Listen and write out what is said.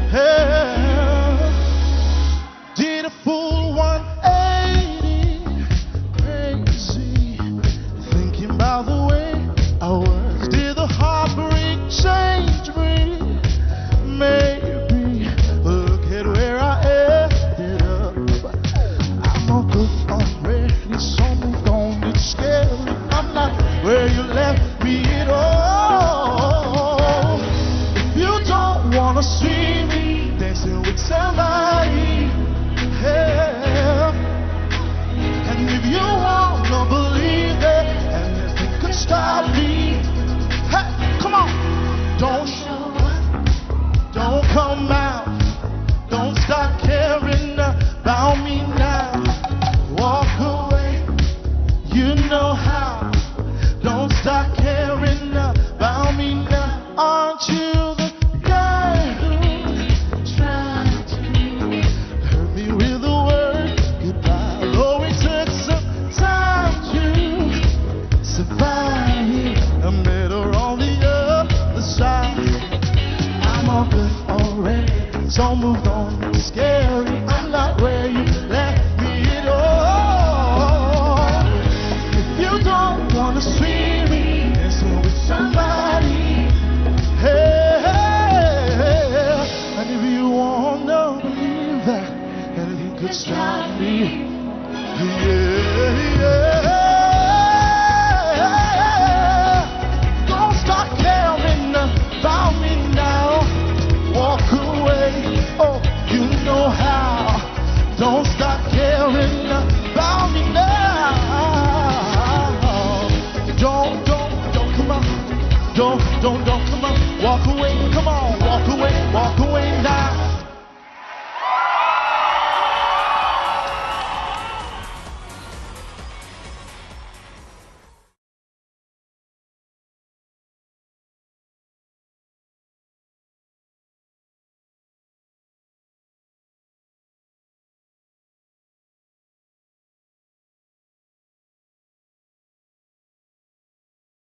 Hey, did a full 180, crazy, thinking about the way I was. Did the heartbreak change me? Maybe. Look at where I ended up. I'm all good already, so moved on. It's scary. I'm not where you left me at all. If you don't wanna see me dancing with somebody, yeah. And if you wanna believe it, and nothing could stop me, hey, come on, don't show up, don't come out, don't stop caring about me now. Walk away, you know how. Don't stop caring about me now. Aren't you the guy who tried to hurt me with the word goodbye? Oh, it took some time to survive. I'm better on the other side. I'm all good already, so moved on. It's scary. I'm not where you left me at all. If you don't wanna see me dancing with somebody, hey, and if you wanna believe that anything could stop me,